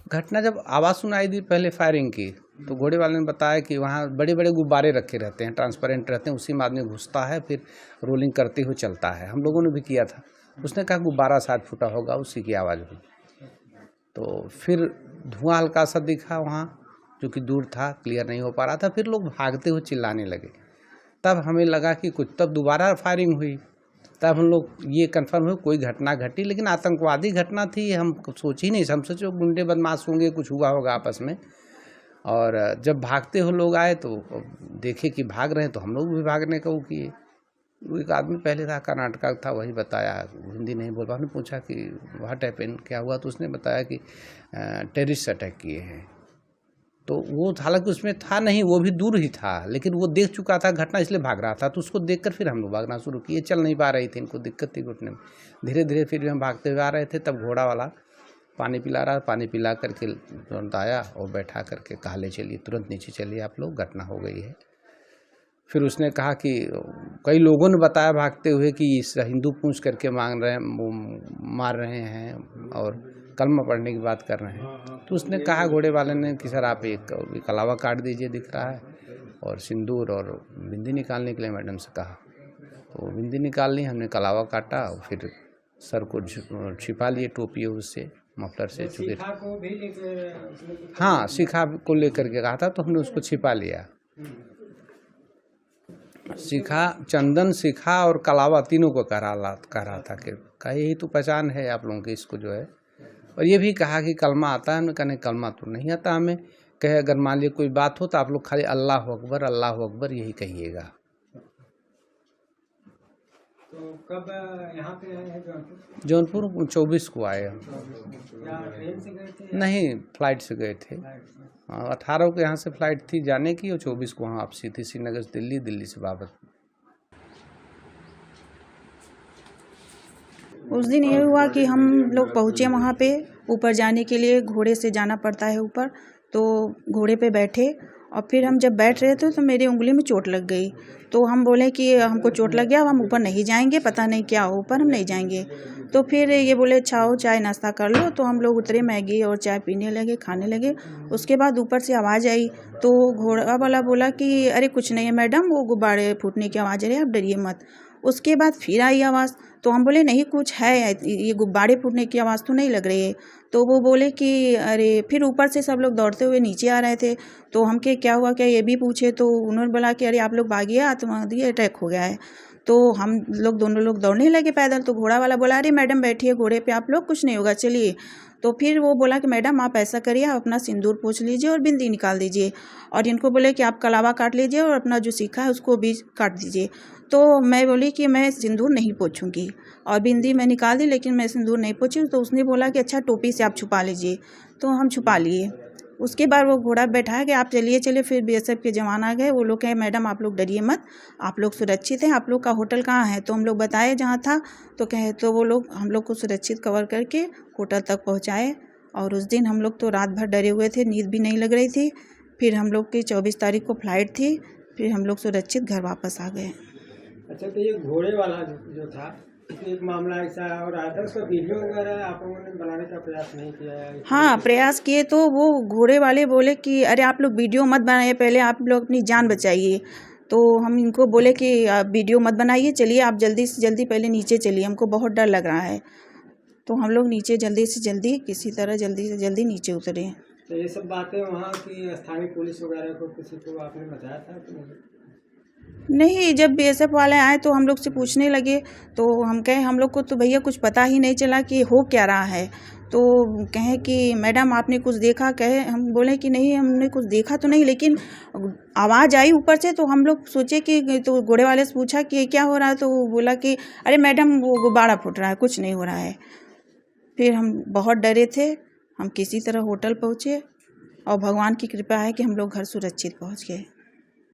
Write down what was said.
घटना जब आवाज़ सुनाई दी पहले फायरिंग की, तो घोड़े वाले ने बताया कि वहाँ बड़े बड़े गुब्बारे रखे रहते हैं, ट्रांसपेरेंट रहते हैं, उसी में आदमी घुसता है फिर रोलिंग करते हुए चलता है। हम लोगों ने भी किया था। उसने कहा गुब्बारा शायद फूटा होगा, उसी की आवाज़ हुई। तो फिर धुआं हल्का सा दिखा वहाँ, जो कि दूर था, क्लियर नहीं हो पा रहा था। फिर लोग भागते हुए चिल्लाने लगे। तब हमें लगा कि कुछ, तब दोबारा फायरिंग हुई। तब हम लोग ये कंफर्म हुए कोई घटना घटी, लेकिन आतंकवादी घटना थी हम सोच ही नहीं। हम सोचे गुंडे बदमाश होंगे, कुछ हुआ होगा आपस में। और जब भागते हुए लोग आए तो देखे कि भाग रहे हैं, तो हम लोग भी भागने का वो किए। वो एक आदमी पहले था, कर्नाटका था, वही बताया, हिंदी नहीं बोल पा। हमने पूछा कि व्हाट हैपेंड, क्या हुआ, तो उसने बताया कि टेररिस्ट अटैक किए हैं। तो वो हालांकि उसमें था नहीं, वो भी दूर ही था, लेकिन वो देख चुका था घटना, इसलिए भाग रहा था। तो उसको देखकर फिर हम लोग भागना शुरू किए। चल नहीं पा रही थी, इनको दिक्कत थी घुटने में। धीरे धीरे फिर हम भागते हुए आ रहे थे, तब घोड़ा वाला पानी पिला रहा, पानी पिला करके तुरंत आया और बैठा करके कहा ले चलिए, तुरंत नीचे चलिए आप लोग, घटना हो गई है। फिर उसने कहा कि कई लोगों ने बताया भागते हुए कि इस हिंदू पूछ करके मार रहे हैं और कलमा पढ़ने की बात कर रहे हैं। तो उसने कहा घोड़े वाले ने कि सर आप एक कलावा काट दीजिए, दिख रहा है, और सिंदूर और बिंदी निकालने के लिए मैडम से कहा। तो बिंदी निकाल ली, हमने कलावा काटा और फिर सर को छिपा लिए टोपी उससे, मफलर से। चुके हाँ, शिखा को लेकर के कहा था, तो हमने उसको छिपा लिया। शिखा, चंदन, शिखा और कलावा तीनों को कह रहा था कि यही तो पहचान है आप लोगों की, इसको जो है। और ये भी कहा कि कलमा आता है। हमने कहा नहीं, कलमा तो नहीं आता हमें। कहे अगर मान लीजिए कोई बात हो तो आप लोग खाली अल्लाह अकबर यही कहिएगा। तो कब यहाँ पे आए हैं जौनपुर 24 को आए हम। ट्रेन से गए थे? नहीं, फ्लाइट से गए थे। 18 को यहाँ से फ्लाइट थी जाने की, और 24 को वहाँ वापसी थी, श्रीनगर से दिल्ली, दिल्ली से वापस। उस दिन ये हुआ कि हम लोग पहुँचे वहाँ पे। ऊपर जाने के लिए घोड़े से जाना पड़ता है ऊपर, तो घोड़े पे बैठे और फिर हम जब बैठ रहे थे तो मेरी उंगली में चोट लग गई। तो हम बोले कि हमको चोट लग गया, अब हम ऊपर नहीं जाएंगे, पता नहीं क्या हो, ऊपर हम नहीं जाएंगे। तो फिर ये बोले अच्छा हो, चाय नाश्ता कर लो। तो हम लोग उतरे, मैगी और चाय पीने लगे, खाने लगे। उसके बाद ऊपर से आवाज़ आई, तो घोड़ा वाला बोला कि अरे कुछ नहीं है मैडम, वो गुब्बारे फूटने की आवाज़ आ रही है, आप डरिए मत। उसके बाद फिर आई आवाज़, तो हम बोले नहीं कुछ है, ये गुब्बारे फूटने की आवाज़ तो नहीं लग रही है। तो वो बोले कि अरे, फिर ऊपर से सब लोग दौड़ते हुए नीचे आ रहे थे। तो हम के क्या हुआ, क्या ये भी पूछे। तो उन्होंने बोला कि अरे आप लोग भागिए, आतंकवादी अटैक हो गया है। तो हम लोग दोनों लोग दौड़ने लगे पैदल। तो घोड़ा वाला बोला अरे मैडम बैठिए घोड़े पे, आप लोग, कुछ नहीं होगा, चलिए। तो फिर वो बोला कि मैडम आप ऐसा करिए, आप अपना सिंदूर पोंछ लीजिए और बिंदी निकाल दीजिए, और इनको बोले कि आप कलावा काट लीजिए और अपना जो सीखा है उसको भी काट दीजिए। तो मैं बोली कि मैं सिंदूर नहीं पोंछूंगी, और बिंदी मैं निकाल दी, लेकिन मैं सिंदूर नहीं पोंछी। तो उसने बोला कि अच्छा टोपी से आप छुपा लीजिए। तो हम छुपा लिए। उसके बाद वो घोड़ा बैठा के आप चलिए। फिर बीएसएफ के जवान आ गए। वो लोग कहे मैडम आप लोग डरिए मत, आप लोग सुरक्षित हैं, आप लोग का होटल कहाँ है। तो हम लोग बताए जहाँ था। तो कहे तो वो लोग हम लोग को सुरक्षित कवर करके होटल तक पहुँचाए। और उस दिन हम लोग तो रात भर डरे हुए थे, नींद भी नहीं लग रही थी। फिर हम लोग की 24 तारीख को फ्लाइट थी, फिर हम लोग सुरक्षित घर वापस आ गए। अच्छा, तो ये घोड़े वाला जो था, एक मामला ऐसा और आया था, उसका वीडियो वगैरह आप लोगों ने बनाने का प्रयास नहीं किया है? हाँ, प्रयास किए। तो वो घोड़े वाले बोले कि अरे आप लोग वीडियो मत बनाइए, पहले आप लोग अपनी जान बचाइए। तो हम इनको बोले कि आप वीडियो मत बनाइए, चलिए आप जल्दी से जल्दी पहले नीचे चलिए, हमको बहुत डर लग रहा है। तो हम लोग नीचे जल्दी से जल्दी, किसी तरह जल्दी से जल्दी नीचे उतरे। तो ये सब बातें वहाँ की स्थानीय पुलिस वगैरह को किसी को आपने बताया था कि नहीं, जब बीएसएफ वाले आए तो हम लोग से पूछने लगे। तो हम कहे हम लोग को तो भैया कुछ पता ही नहीं चला कि हो क्या रहा है। तो कहें कि मैडम आपने कुछ देखा? कहे, हम बोले कि नहीं हमने कुछ देखा तो नहीं, लेकिन आवाज़ आई ऊपर से। तो हम लोग सोचे कि, तो घोड़े वाले से पूछा कि क्या हो रहा है। तो वो बोला कि अरे मैडम वो गुब्बारा फूट रहा है, कुछ नहीं हो रहा है। फिर हम बहुत डरे थे। हम किसी तरह होटल पहुँचे और भगवान की कृपा है कि हम लोग घर सुरक्षित पहुँच गए।